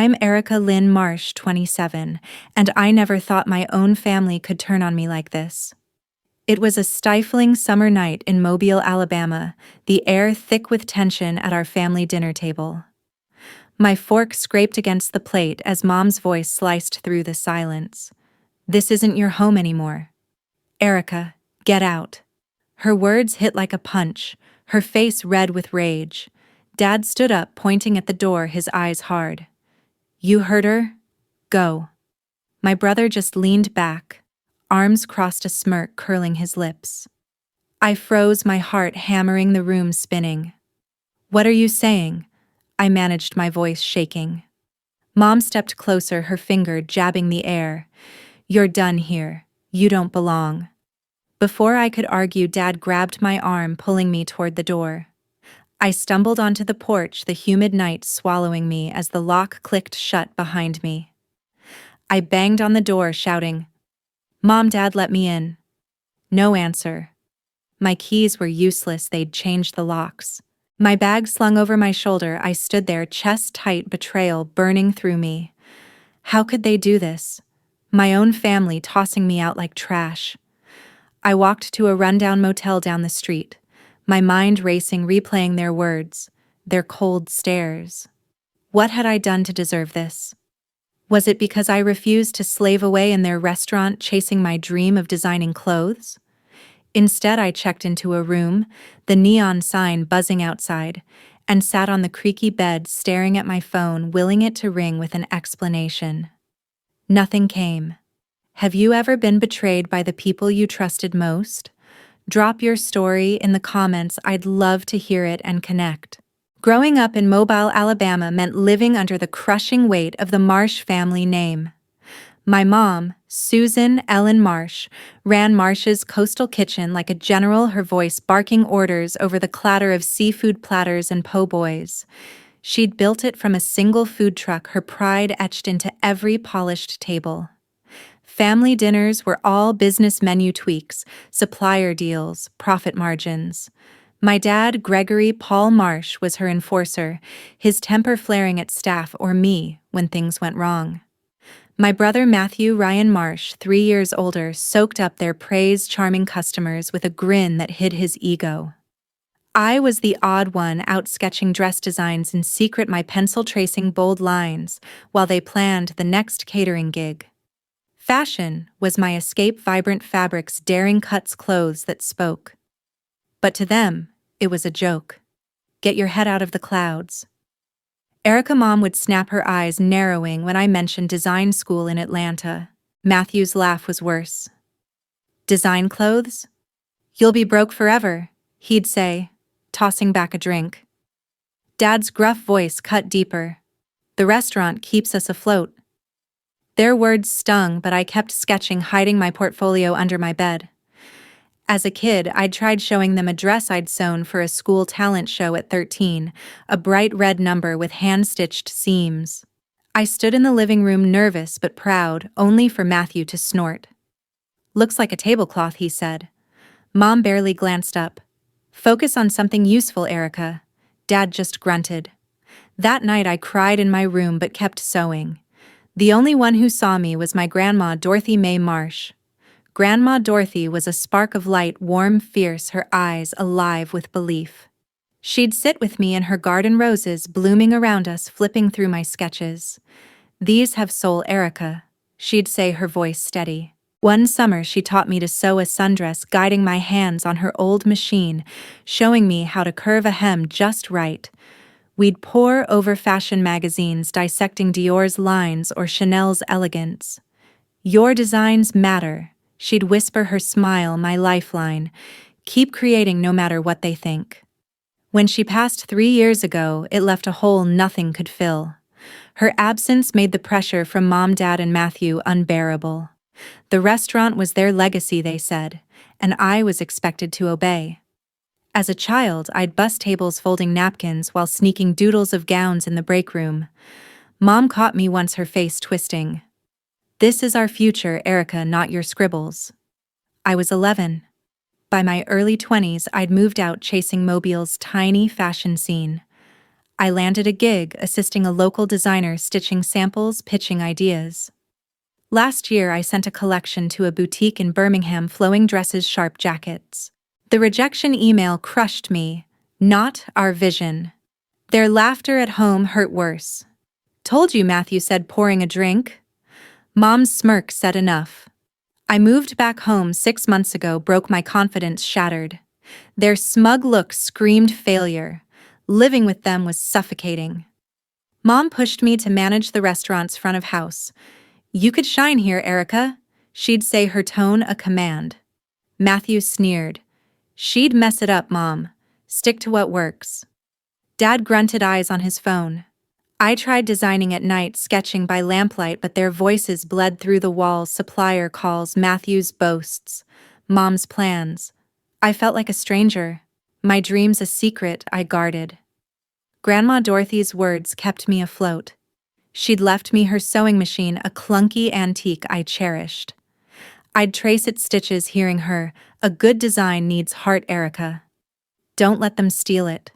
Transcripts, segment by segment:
I'm Erica Lynn Marsh, 27, and I never thought my own family could turn on me like this. It was a stifling summer night in Mobile, Alabama, the air thick with tension at our family dinner table. My fork scraped against the plate as Mom's voice sliced through the silence. "This isn't your home anymore. Erica, get out." Her words hit like a punch, her face red with rage. Dad stood up, pointing at the door, his eyes hard. "You heard her? Go." My brother just leaned back, arms crossed, a smirk curling his lips. I froze, my heart hammering, the room spinning. "What are you saying?" I managed, my voice shaking. Mom stepped closer, her finger jabbing the air. "You're done here. You don't belong." Before I could argue, Dad grabbed my arm, pulling me toward the door. I stumbled onto the porch, the humid night swallowing me as the lock clicked shut behind me. I banged on the door, shouting, "Mom, Dad, let me in." No answer. My keys were useless, they'd changed the locks. My bag slung over my shoulder, I stood there, chest tight, betrayal burning through me. How could they do this? My own family tossing me out like trash. I walked to a rundown motel down the street, my mind racing, replaying their words, their cold stares. What had I done to deserve this? Was it because I refused to slave away in their restaurant, chasing my dream of designing clothes? Instead, I checked into a room, the neon sign buzzing outside, and sat on the creaky bed, staring at my phone, willing it to ring with an explanation. Nothing came. Have you ever been betrayed by the people you trusted most? Drop your story in the comments. I'd love to hear it and connect. Growing up in Mobile, Alabama meant living under the crushing weight of the Marsh family name. My mom, Susan Ellen Marsh, ran Marsh's coastal kitchen like a general, her voice barking orders over the clatter of seafood platters and po' boys. She'd built it from a single food truck, her pride etched into every polished table. Family dinners were all business menu tweaks, supplier deals, profit margins. My dad, Gregory Paul Marsh, was her enforcer, his temper flaring at staff or me when things went wrong. My brother Matthew Ryan Marsh, 3 years older, soaked up their praise, charming customers with a grin that hid his ego. I was the odd one, out sketching dress designs in secret, my pencil tracing bold lines, while they planned the next catering gig. Fashion was my escape, vibrant fabrics, daring cuts, clothes that spoke. But to them, it was a joke. Get your head out of the clouds. Erica, Mom would snap, her eyes narrowing when I mentioned design school in Atlanta. Matthew's laugh was worse. "Design clothes? You'll be broke forever," he'd say, tossing back a drink. Dad's gruff voice cut deeper. "The restaurant keeps us afloat." Their words stung, but I kept sketching, hiding my portfolio under my bed. As a kid, I'd tried showing them a dress I'd sewn for a school talent show at 13, a bright red number with hand-stitched seams. I stood in the living room, nervous but proud, only for Matthew to snort. "Looks like a tablecloth," he said. Mom barely glanced up. "Focus on something useful, Erica." Dad just grunted. That night I cried in my room but kept sewing. The only one who saw me was my grandma, Dorothy Mae Marsh. Grandma Dorothy was a spark of light, warm, fierce, her eyes alive with belief. She'd sit with me in her garden, roses blooming around us, flipping through my sketches. "These have soul, Erica," she'd say, her voice steady. One summer she taught me to sew a sundress, guiding my hands on her old machine, showing me how to curve a hem just right. We'd pore over fashion magazines, dissecting Dior's lines or Chanel's elegance. "Your designs matter," she'd whisper, her smile my lifeline. "Keep creating no matter what they think." When she passed 3 years ago, it left a hole nothing could fill. Her absence made the pressure from Mom, Dad, and Matthew unbearable. The restaurant was their legacy, they said, and I was expected to obey. As a child, I'd bus tables folding napkins while sneaking doodles of gowns in the break room. Mom caught me once, her face twisting. "This is our future, Erica, not your scribbles." I was 11. By my early 20s, I'd moved out, chasing Mobile's tiny fashion scene. I landed a gig assisting a local designer stitching samples, pitching ideas. Last year, I sent a collection to a boutique in Birmingham, flowing dresses, sharp jackets. The rejection email crushed me. Not our vision. Their laughter at home hurt worse. Told you, Matthew said, pouring a drink. Mom's smirk said enough. I moved back home 6 months ago, broke, my confidence shattered. Their smug look screamed failure. Living with them was suffocating. Mom pushed me to manage the restaurant's front of house. You could shine here, Erica, she'd say, her tone a command. Matthew sneered. She'd mess it up, Mom. Stick to what works. Dad grunted, eyes on his phone. I tried designing at night, sketching by lamplight, but their voices bled through the walls. Supplier calls, Matthew's boasts, Mom's plans. I felt like a stranger. My dreams a secret I guarded. Grandma Dorothy's words kept me afloat. She'd left me her sewing machine, a clunky antique I cherished. I'd trace its stitches, hearing her, a good design needs heart, Erica. Don't let them steal it.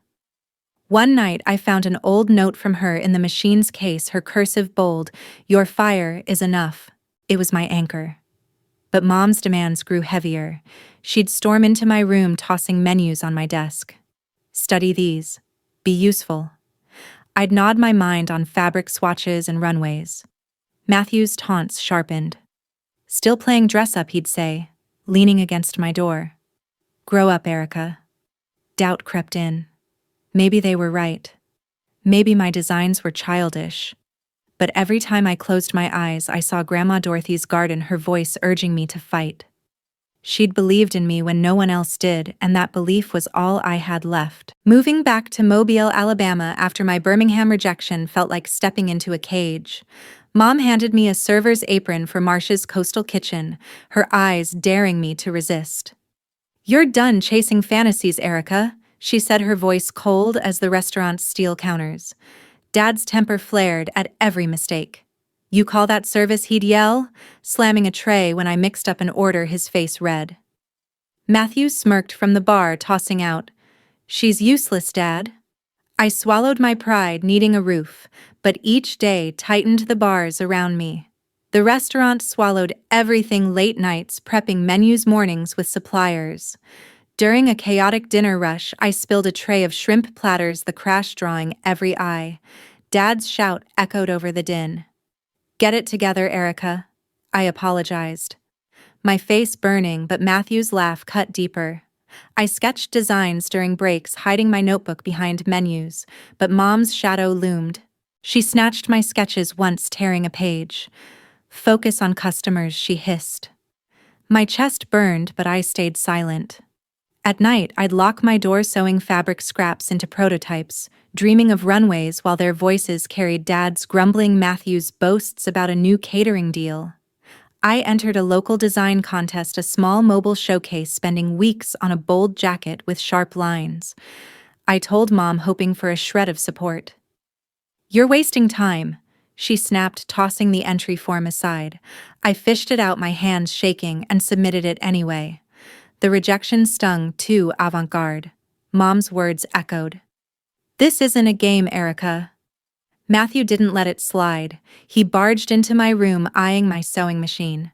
One night I found an old note from her in the machine's case, her cursive bold, your fire is enough. It was my anchor. But Mom's demands grew heavier. She'd storm into my room, tossing menus on my desk. Study these. Be useful. I'd nod, my mind on fabric swatches and runways. Matthew's taunts sharpened. Still playing dress up, he'd say, leaning against my door. Grow up, Erica. Doubt crept in. Maybe they were right. Maybe my designs were childish. But every time I closed my eyes, I saw Grandma Dorothy's garden, her voice urging me to fight. She'd believed in me when no one else did, and that belief was all I had left. Moving back to Mobile, Alabama after my Birmingham rejection felt like stepping into a cage. Mom handed me a server's apron for Marsh's coastal kitchen, her eyes daring me to resist. You're done chasing fantasies, Erica, she said, her voice cold as the restaurant's steel counters. Dad's temper flared at every mistake. You call that service, he'd yell, slamming a tray when I mixed up an order, his face red. Matthew smirked from the bar, tossing out, She's useless, Dad. I swallowed my pride, needing a roof, but each day tightened the bars around me. The restaurant swallowed everything, late nights, prepping menus, mornings with suppliers. During a chaotic dinner rush, I spilled a tray of shrimp platters, the crash drawing every eye. Dad's shout echoed over the din. Get it together, Erica. I apologized. My face burning, but Matthew's laugh cut deeper. I sketched designs during breaks, hiding my notebook behind menus, but Mom's shadow loomed. She snatched my sketches once, tearing a page. Focus on customers, she hissed. My chest burned, but I stayed silent. At night, I'd lock my door, sewing fabric scraps into prototypes, dreaming of runways while their voices carried Dad's grumbling, Matthew's boasts about a new catering deal. I entered a local design contest, a small mobile showcase, spending weeks on a bold jacket with sharp lines. I told Mom, hoping for a shred of support. You're wasting time, she snapped, tossing the entry form aside. I fished it out, my hands shaking, and submitted it anyway. The rejection stung, too avant-garde. Mom's words echoed. This isn't a game, Erica. Matthew didn't let it slide. He barged into my room, eyeing my sewing machine.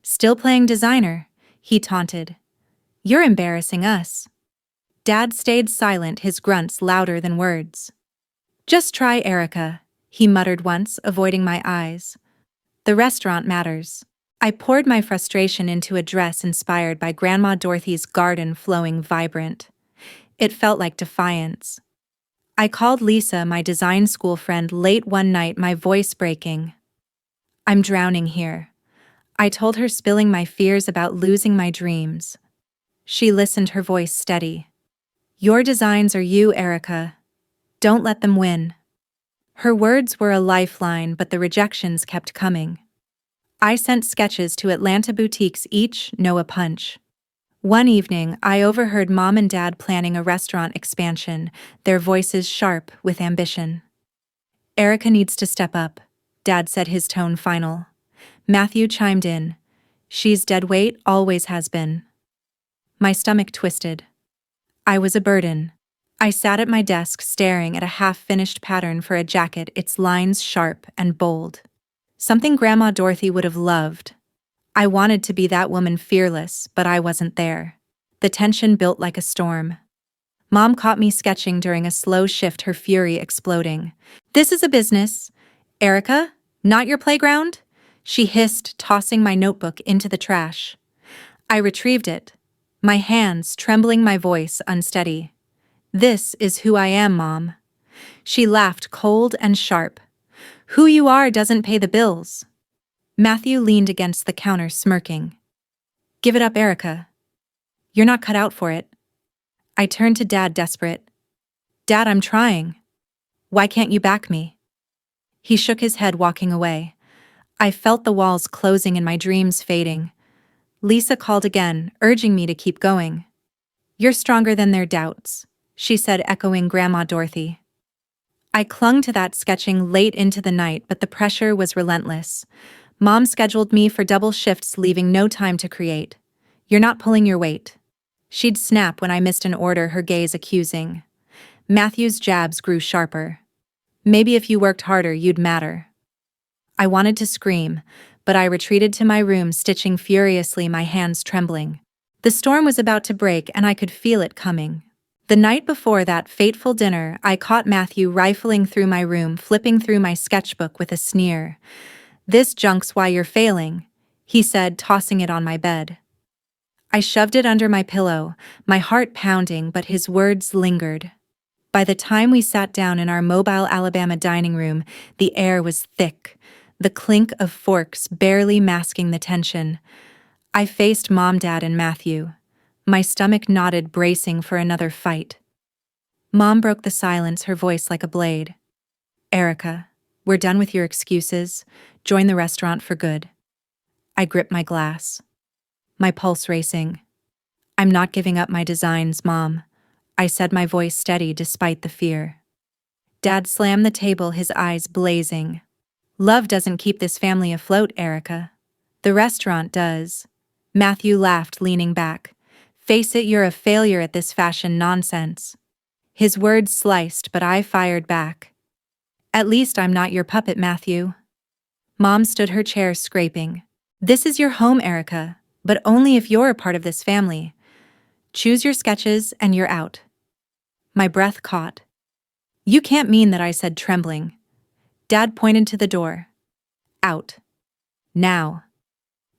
Still playing designer, he taunted. You're embarrassing us. Dad stayed silent, his grunts louder than words. Just try, Erica, he muttered once, avoiding my eyes. The restaurant matters. I poured my frustration into a dress inspired by Grandma Dorothy's garden, flowing vibrant. It felt like defiance. I called Lisa, my design school friend, late one night, my voice breaking. I'm drowning here. I told her, spilling my fears about losing my dreams. She listened, her voice steady. Your designs are you, Erica. Don't let them win. Her words were a lifeline, but the rejections kept coming. I sent sketches to Atlanta boutiques, each no a punch. One evening, I overheard Mom and Dad planning a restaurant expansion, their voices sharp with ambition. Erica needs to step up, Dad said, his tone final. Matthew chimed in. She's dead weight, always has been. My stomach twisted. I was a burden. I sat at my desk staring at a half-finished pattern for a jacket, its lines sharp and bold. Something Grandma Dorothy would have loved. I wanted to be that woman, fearless, but I wasn't there. The tension built like a storm. Mom caught me sketching during a slow shift, her fury exploding. "This is a business, Erica, not your playground," she hissed, tossing my notebook into the trash. I retrieved it, my hands trembling, my voice unsteady. "This is who I am, Mom." She laughed, cold and sharp. "Who you are doesn't pay the bills." Matthew leaned against the counter, smirking. "Give it up, Erica. You're not cut out for it." I turned to Dad, desperate. "Dad, I'm trying. Why can't you back me?" He shook his head, walking away. I felt the walls closing and my dreams fading. Lisa called again, urging me to keep going. "You're stronger than their doubts," she said, echoing Grandma Dorothy. I clung to that, sketching late into the night, but the pressure was relentless. Mom scheduled me for double shifts, leaving no time to create. "You're not pulling your weight." She'd snap when I missed an order, her gaze accusing. Matthew's jabs grew sharper. "Maybe if you worked harder, you'd matter." I wanted to scream, but I retreated to my room, stitching furiously, my hands trembling. The storm was about to break, and I could feel it coming. The night before that fateful dinner, I caught Matthew rifling through my room, flipping through my sketchbook with a sneer. "This junk's why you're failing," he said, tossing it on my bed. I shoved it under my pillow, my heart pounding, but his words lingered. By the time we sat down in our Mobile, Alabama dining room, the air was thick, the clink of forks barely masking the tension. I faced Mom, Dad, and Matthew. My stomach knotted, bracing for another fight. Mom broke the silence, her voice like a blade. "Erica, we're done with your excuses. Join the restaurant for good." I gripped my glass, my pulse racing. "I'm not giving up my designs, Mom," I said, my voice steady despite the fear. Dad slammed the table, his eyes blazing. "Love doesn't keep this family afloat, Erica. The restaurant does." Matthew laughed, leaning back. "Face it, you're a failure at this fashion nonsense." His words sliced, but I fired back. "At least I'm not your puppet, Matthew." Mom stood, her chair scraping. "This is your home, Erica, but only if you're a part of this family. Choose your sketches and you're out." My breath caught. "You can't mean that," I said, trembling. Dad pointed to the door. "Out. Now."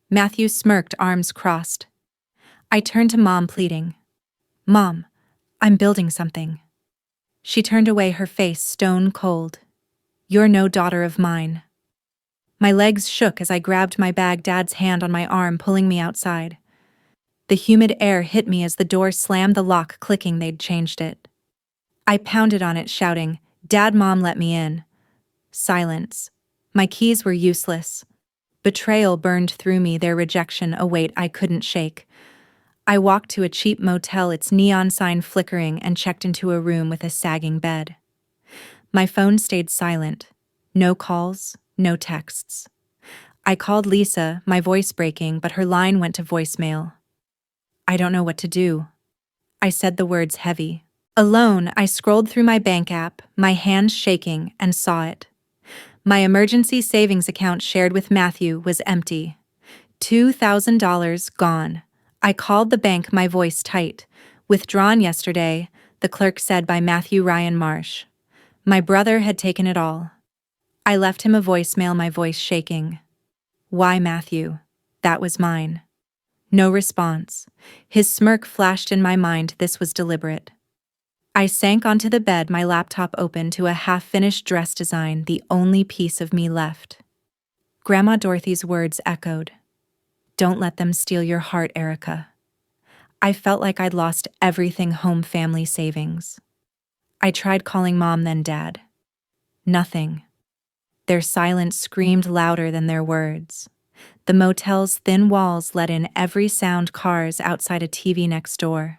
Matthew smirked, arms crossed. I turned to Mom, pleading. "Mom, I'm building something." She turned away, her face stone cold. "You're no daughter of mine." My legs shook as I grabbed my bag, Dad's hand on my arm, pulling me outside. The humid air hit me as the door slammed, the lock clicking. They'd changed it. I pounded on it, shouting, "Dad, Mom, let me in." Silence. My keys were useless. Betrayal burned through me, their rejection a weight I couldn't shake. I walked to a cheap motel, its neon sign flickering, and checked into a room with a sagging bed. My phone stayed silent. No calls, no texts. I called Lisa, my voice breaking, but her line went to voicemail. "I don't know what to do." I said the words heavy. Alone, I scrolled through my bank app, my hands shaking, and saw it. My emergency savings account shared with Matthew was empty. $2,000 gone. I called the bank, my voice tight. "Withdrawn yesterday," the clerk said, by Matthew Ryan Marsh. My brother had taken it all. I left him a voicemail, my voice shaking. "Why, Matthew? That was mine." No response. His smirk flashed in my mind. This was deliberate. I sank onto the bed, my laptop open to a half-finished dress design, the only piece of me left. Grandma Dorothy's words echoed. "Don't let them steal your heart, Erica." I felt like I'd lost everything, home, family, savings. I tried calling Mom, then Dad. Nothing. Their silence screamed louder than their words. The motel's thin walls let in every sound, cars outside, a TV next door.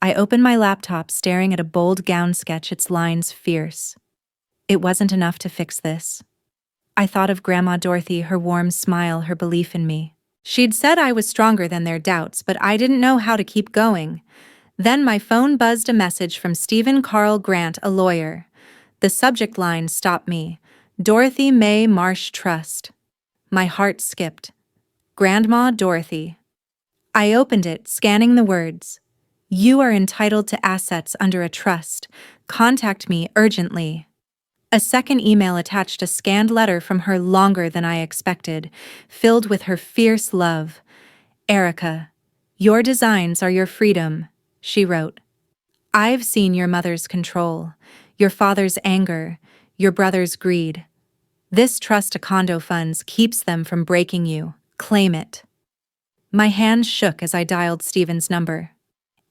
I opened my laptop, staring at a bold gown sketch, its lines fierce. It wasn't enough to fix this. I thought of Grandma Dorothy, her warm smile, her belief in me. She'd said I was stronger than their doubts, but I didn't know how to keep going. Then my phone buzzed a message from Stephen Carl Grant, a lawyer. The subject line stopped me. Dorothy Mae Marsh Trust. My heart skipped. Grandma Dorothy. I opened it, scanning the words. You are entitled to assets under a trust. Contact me urgently. A second email attached a scanned letter from her, longer than I expected, filled with her fierce love. Erica, your designs are your freedom, she wrote. I've seen your mother's control, your father's anger, your brother's greed. This trust to condo funds keeps them from breaking you. Claim it. My hands shook as I dialed Stephen's number.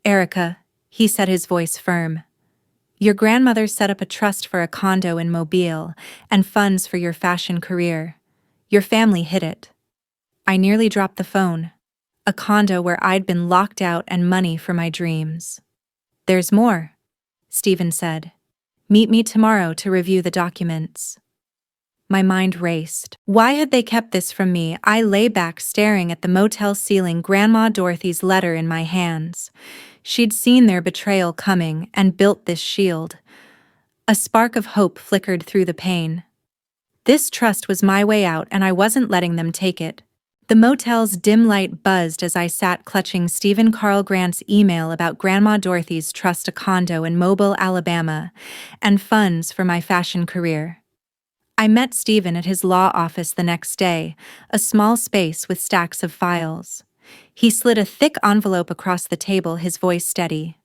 Erica, he said, his voice firm. Your grandmother set up a trust for a condo in Mobile and funds for your fashion career. Your family hid it. I nearly dropped the phone. A condo where I'd been locked out and money for my dreams. There's more, Stephen said. Meet me tomorrow to review the documents. My mind raced. Why had they kept this from me? I lay back staring at the motel ceiling, Grandma Dorothy's letter in my hands. She'd seen their betrayal coming and built this shield. A spark of hope flickered through the pain. This trust was my way out, and I wasn't letting them take it. The motel's dim light buzzed as I sat clutching Stephen Carl Grant's email about Grandma Dorothy's trust a condo in Mobile, Alabama, and funds for my fashion career. I met Stephen at his law office the next day, a small space with stacks of files. He slid a thick envelope across the table, his voice steady.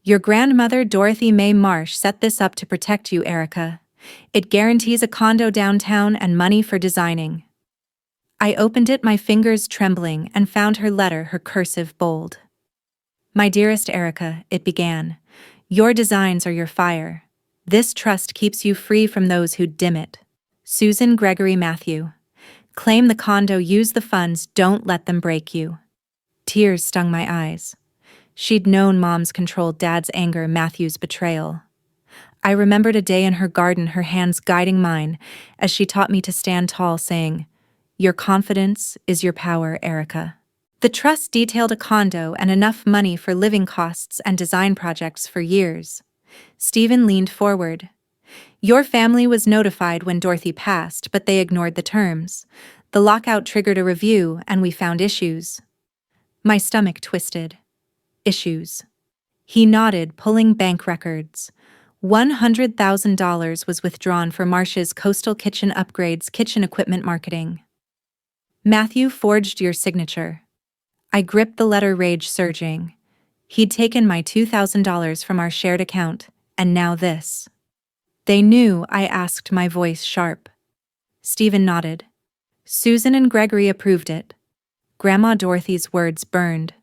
Your grandmother, Dorothy Mae Marsh, set this up to protect you, Erica. It guarantees a condo downtown and money for designing. I opened it, my fingers trembling, and found her letter, her cursive bold. My dearest Erica, it began. Your designs are your fire. This trust keeps you free from those who dim it. Susan Gregory Matthew. Claim the condo, use the funds, don't let them break you. Tears stung my eyes. She'd known Mom's control, Dad's anger, Matthew's betrayal. I remembered a day in her garden, her hands guiding mine, as she taught me to stand tall, saying, Your confidence is your power, Erica. The trust detailed a condo and enough money for living costs and design projects for years. Stephen leaned forward. Your family was notified when Dorothy passed, but they ignored the terms. The lockout triggered a review, and we found issues. My stomach twisted. Issues. He nodded, pulling bank records. $100,000 was withdrawn for Marsh's coastal kitchen upgrades, kitchen equipment marketing. Matthew forged your signature. I gripped the letter, rage surging. He'd taken my $2,000 from our shared account, and now this. They knew, I asked, my voice sharp. Stephen nodded. Susan and Gregory approved it. Grandma Dorothy's words burned.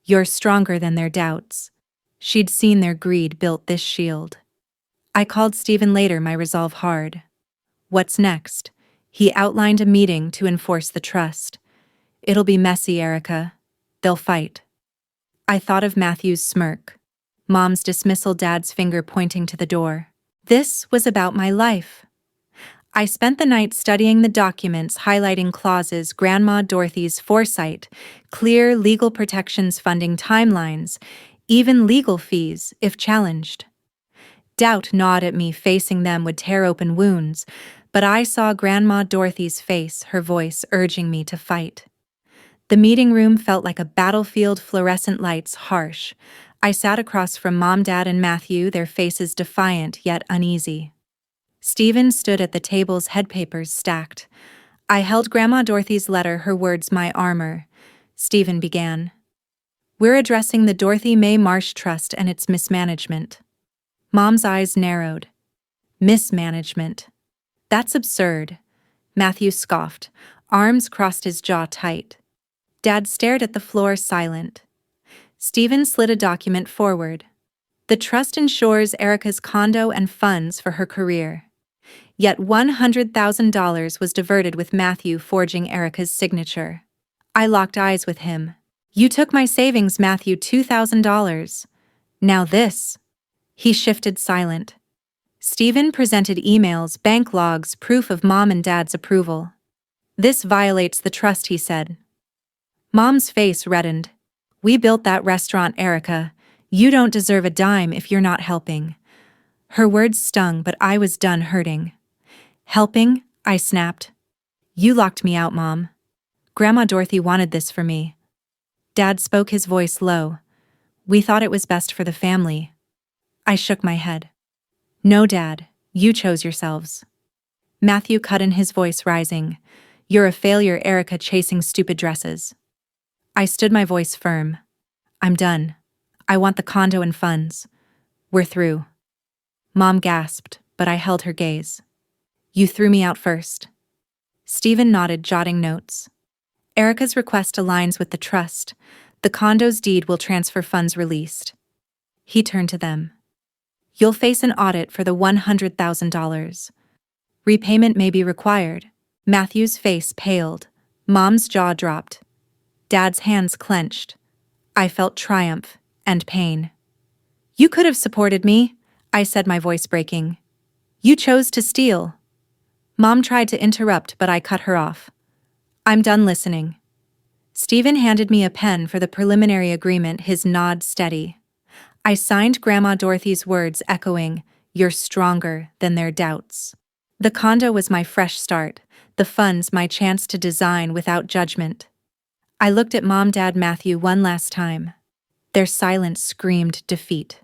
You're stronger than their doubts. She'd seen their greed built this shield. I called Stephen later, my resolve hard. What's next? He outlined a meeting to enforce the trust. It'll be messy, Erica. They'll fight. I thought of Matthew's smirk. Mom's dismissal, Dad's finger pointing to the door. This was about my life. I spent the night studying the documents, highlighting clauses, Grandma Dorothy's foresight, clear legal protections, funding timelines, even legal fees if challenged. Doubt gnawed at me. Facing them would tear open wounds, but I saw Grandma Dorothy's face, her voice urging me to fight. The meeting room felt like a battlefield, fluorescent lights harsh. I sat across from Mom, Dad, and Matthew, their faces defiant yet uneasy. Stephen stood at the table's headpapers stacked. I held Grandma Dorothy's letter, her words my armor. Stephen began. We're addressing the Dorothy Mae Marsh Trust and its mismanagement. Mom's eyes narrowed. Mismanagement. That's absurd. Matthew scoffed, arms crossed, his jaw tight. Dad stared at the floor, silent. Stephen slid a document forward. The trust ensures Erica's condo and funds for her career. Yet $100,000 was diverted, with Matthew forging Erica's signature. I locked eyes with him. You took my savings, Matthew, $2,000. Now this. He shifted, silent. Stephen presented emails, bank logs, proof of Mom and Dad's approval. This violates the trust, he said. Mom's face reddened. We built that restaurant, Erica. You don't deserve a dime if you're not helping. Her words stung, but I was done hurting. Helping? I snapped. You locked me out, Mom. Grandma Dorothy wanted this for me. Dad spoke, his voice low. We thought it was best for the family. I shook my head. No, Dad, you chose yourselves. Matthew cut in, his voice rising. You're a failure, Erica, chasing stupid dresses. I stood, my voice firm. I'm done. I want the condo and funds. We're through. Mom gasped, but I held her gaze. You threw me out first. Stephen nodded, jotting notes. Erica's request aligns with the trust. The condo's deed will transfer funds released. He turned to them. You'll face an audit for the $100,000. Repayment may be required. Matthew's face paled. Mom's jaw dropped. Dad's hands clenched. I felt triumph and pain. You could have supported me, I said, my voice breaking. You chose to steal. Mom tried to interrupt, but I cut her off. I'm done listening. Stephen handed me a pen for the preliminary agreement, his nod steady. I signed, Grandma Dorothy's words echoing, You're stronger than their doubts. The condo was my fresh start, the funds my chance to design without judgment. I looked at Mom, Dad, Matthew one last time. Their silence screamed defeat.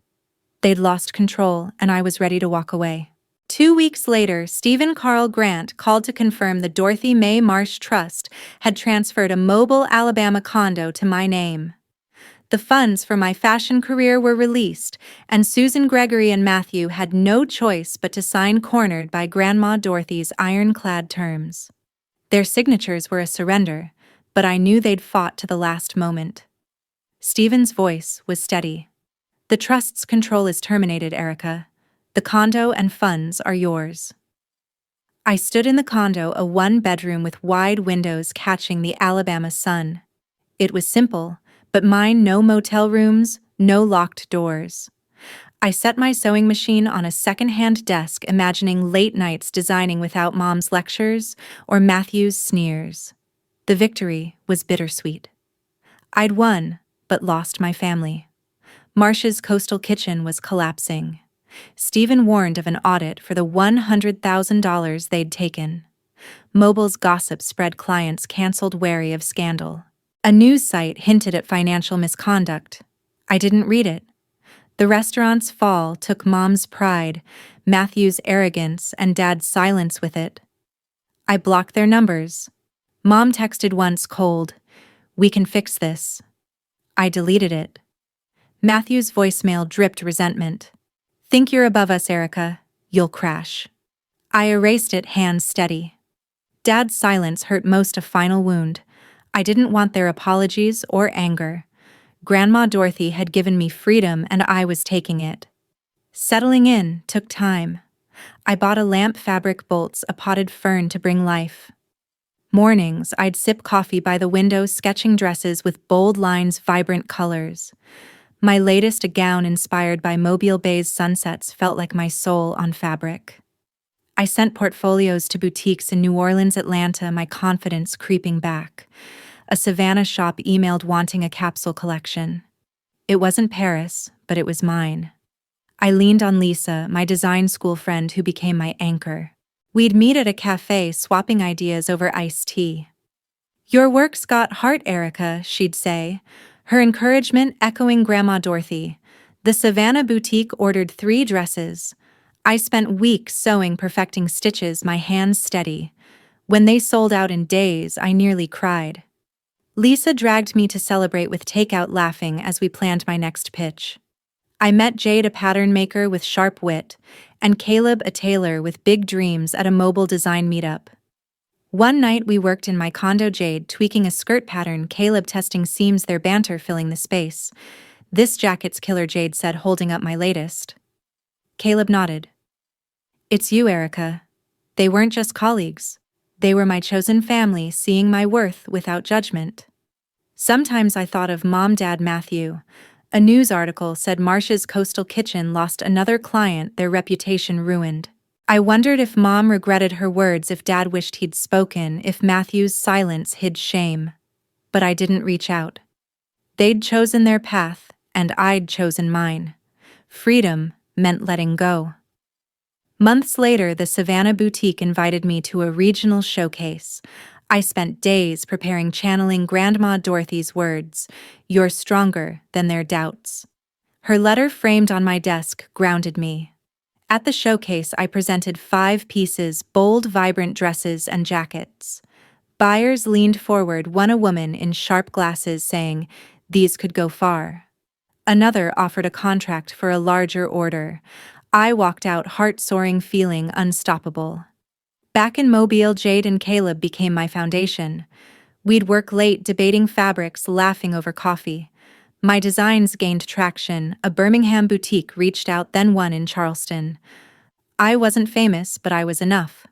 They'd lost control, and I was ready to walk away. 2 weeks later, Stephen Carl Grant called to confirm the Dorothy Mae Marsh Trust had transferred a Mobile, Alabama condo to my name. The funds for my fashion career were released, and Susan, Gregory, and Matthew had no choice but to sign, cornered by Grandma Dorothy's ironclad terms. Their signatures were a surrender, but I knew they'd fought to the last moment. Stephen's voice was steady. The trust's control is terminated, Erica. The condo and funds are yours. I stood in the condo, a one-bedroom with wide windows catching the Alabama sun. It was simple, but mine: no motel rooms, no locked doors. I set my sewing machine on a second-hand desk, imagining late nights designing without Mom's lectures or Matthew's sneers. The victory was bittersweet. I'd won, but lost my family. Marsh's coastal kitchen was collapsing. Stephen warned of an audit for the $100,000 they'd taken. Mobile's gossip spread, clients canceled, wary of scandal. A news site hinted at financial misconduct. I didn't read it. The restaurant's fall took Mom's pride, Matthew's arrogance, and Dad's silence with it. I blocked their numbers. Mom texted once cold, "We can fix this." I deleted it. Matthew's voicemail dripped resentment. "Think you're above us, Erica. You'll crash." I erased it, hands steady. Dad's silence hurt most, a final wound. I didn't want their apologies or anger. Grandma Dorothy had given me freedom, and I was taking it. Settling in took time. I bought a lamp, fabric bolts, a potted fern to bring life. Mornings, I'd sip coffee by the window, sketching dresses with bold lines, vibrant colors. My latest, a gown inspired by Mobile Bay's sunsets, felt like my soul on fabric. I sent portfolios to boutiques in New Orleans, Atlanta, my confidence creeping back. A Savannah shop emailed wanting a capsule collection. It wasn't Paris, but it was mine. I leaned on Lisa, my design school friend who became my anchor. We'd meet at a cafe, swapping ideas over iced tea. "Your work's got heart, Erica," she'd say, her encouragement echoing Grandma Dorothy. The Savannah boutique ordered 3 dresses. I spent weeks sewing, perfecting stitches, my hands steady. When they sold out in days, I nearly cried. Lisa dragged me to celebrate with takeout, laughing as we planned my next pitch. I met Jade, a pattern maker with sharp wit, and Caleb, a tailor with big dreams, at a mobile design meetup. One night we worked in my condo, Jade tweaking a skirt pattern, Caleb testing seams, their banter filling the space. "This jacket's killer," Jade said, holding up my latest. Caleb nodded. "It's you, Erica." They weren't just colleagues. They were my chosen family, seeing my worth without judgment. Sometimes I thought of Mom, Dad, Matthew. A news article said Marsh's coastal kitchen lost another client, their reputation ruined. I wondered if Mom regretted her words, if Dad wished he'd spoken, if Matthew's silence hid shame. But I didn't reach out. They'd chosen their path, and I'd chosen mine. Freedom meant letting go. Months later, the Savannah Boutique invited me to a regional showcase. I spent days preparing, channeling Grandma Dorothy's words, "You're stronger than their doubts." Her letter framed on my desk grounded me. At the showcase, I presented 5 pieces, bold, vibrant dresses and jackets. Buyers leaned forward, one a woman in sharp glasses saying, "These could go far." Another offered a contract for a larger order. I walked out heart-soaring, feeling unstoppable. Back in Mobile, Jade and Caleb became my foundation. We'd work late debating fabrics, laughing over coffee. My designs gained traction. A Birmingham boutique reached out, then one in Charleston. I wasn't famous, but I was enough.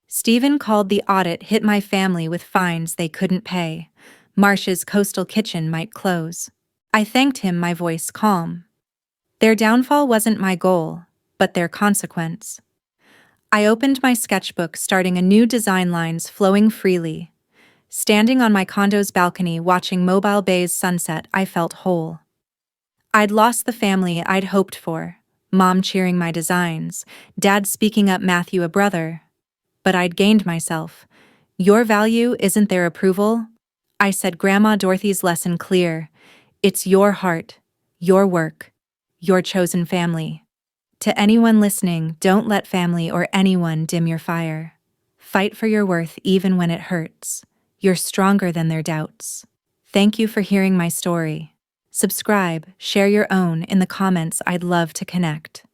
Stephen called. The audit hit my family with fines they couldn't pay. Marsh's coastal kitchen might close. I thanked him, my voice calm. Their downfall wasn't my goal, but their consequence. I opened my sketchbook, starting a new design, lines flowing freely. Standing on my condo's balcony, watching Mobile Bay's sunset, I felt whole. I'd lost the family I'd hoped for, Mom cheering my designs, Dad speaking up, Matthew a brother. But I'd gained myself. "Your value isn't their approval," I said, Grandma Dorothy's lesson clear. "It's your heart, your work, your chosen family." To anyone listening, don't let family or anyone dim your fire. Fight for your worth even when it hurts. You're stronger than their doubts. Thank you for hearing my story. Subscribe, share your own in the comments. I'd love to connect.